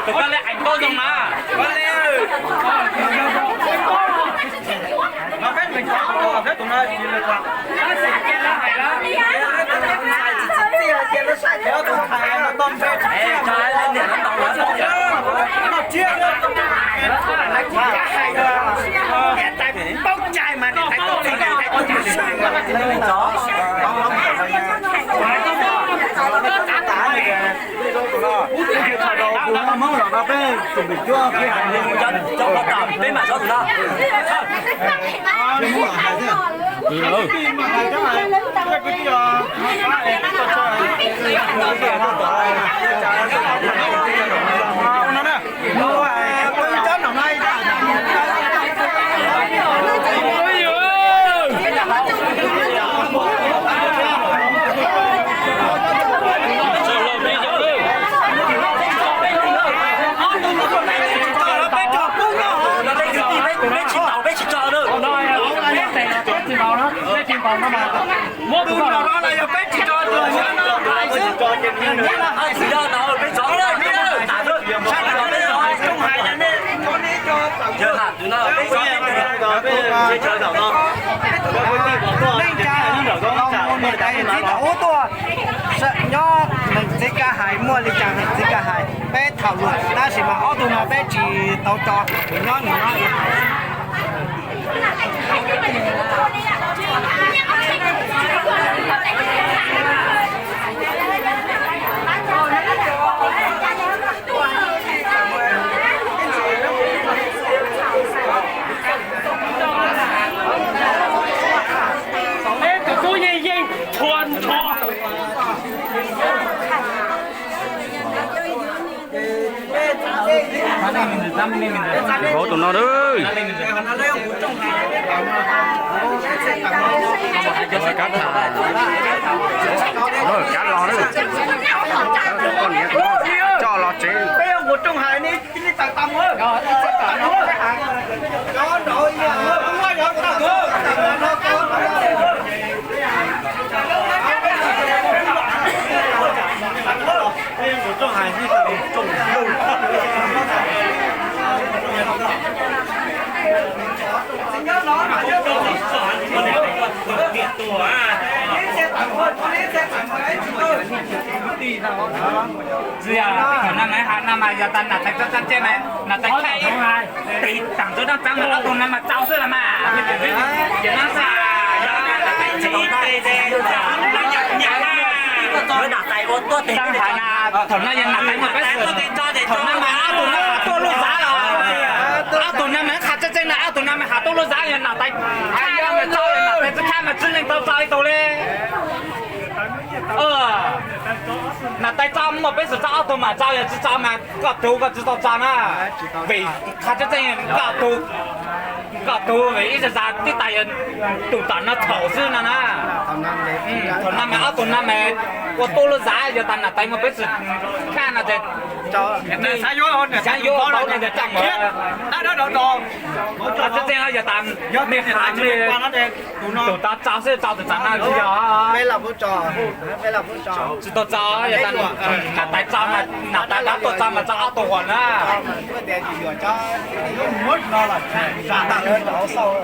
Tụi con lại ảnh cô dùng mà. Nó phép mình có phép tụi nó đi lên qua. Nó sẽ kia là phải đó. Nó sai theo tụi thầy nó tôm phép. Cho ai lên để nó tàu nó chia lên. Nó chỉ cả hai cơ. Hiện tại bốc chai mà để thấy tụi này thấy có chai sai. Đó. Nó mong là nó phải chuẩn bị chưa cái hành hình cho nó tạm bên mà cho tụi nó. Còn nó mà mua từ nào đó là bé chỉ cho rồi nó cho trên như nữa chỉ cho nó bé chó đấy biết rồi tả thôi sai là nó rồi không hay là nên con đi cho Chưa hẳn, chúng nó bây giờ chờ đảo to. Nên cha long một cái gì đó to. Sợ nhó mình chỉ cả hai mua đi chẳng chỉ cả hai. Bé thảo luận, ta chỉ mà ô tô mà bé chỉ tàu to, nhó. Có tụi nó đấy. Cho cá thả. Rồi cá lò đấy. Con nhé cho lò chế. Bây giờ một trong hai này cái tặng tầm thôi. Tặng thôi. Có đội không ai được tặng thôi. Bây giờ một trong hai này trồng lâu. Nhớ nó mà nhớ nó.是啊，那买下那买要等那才这这这买，那再开，得等着那咱们老公那么早死了嘛，也那啥，要那再起对对，那养啊。Tôi đặt tay ô tô tiền Đang phải là thằng nóยังหนักไปหมดไปสุดthằng nóมาตุ่นมาตัวลูกสาวเอาตุ่นนั่นมันขาดจริงๆนะเอาตุ่นนั่นมันหาตัวลูกสาวยังหนักไปข้ายังไม่เจ้ายังหนักไปจะข้ามาจิ้งเล่นตัวใจตัวเลยหนักใจเจ้าหมดไปสุดเจ้าเอาตัวมาเจ้าอย่าจะเจ้ามาก็ตัวก็จะต้องเจ้านะvìขาดจริงๆก็ตัวvì一直在啲大人杜等啊投資呢นะ同那咪เอาตุ่นนั่น咪我多了啥就等那等我不是看那这Sai vô hơn nè. sai vô đâu này để chậm rồi Đó.这这样就等没喊你tụi ta cháu sẽ cháu được chẳng nào chứ Đây là vũ trò. chỉ tụi cháu giờ ta là tại cháu mà là tại đã tụi cháu mà cháu tụi còn á Cái tiền gì vừa cho mất nó là giả tặng hơn đó sau.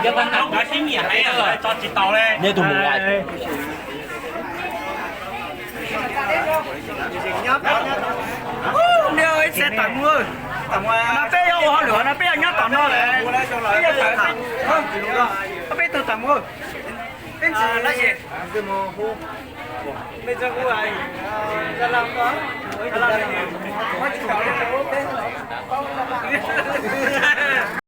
giờ ta nằm ở cái nhà hay là cho chị tàu lên như tụi mình lại Nếu ấy sẽ tặng mưa. Nó bé yêu họ lửa nó bé nhát tặng nó lại. Bây giờ tặng. Nó bé từ tặng mưa. Bên gì là gì? Bên trong của ai? Ra làm đó. Ra làm.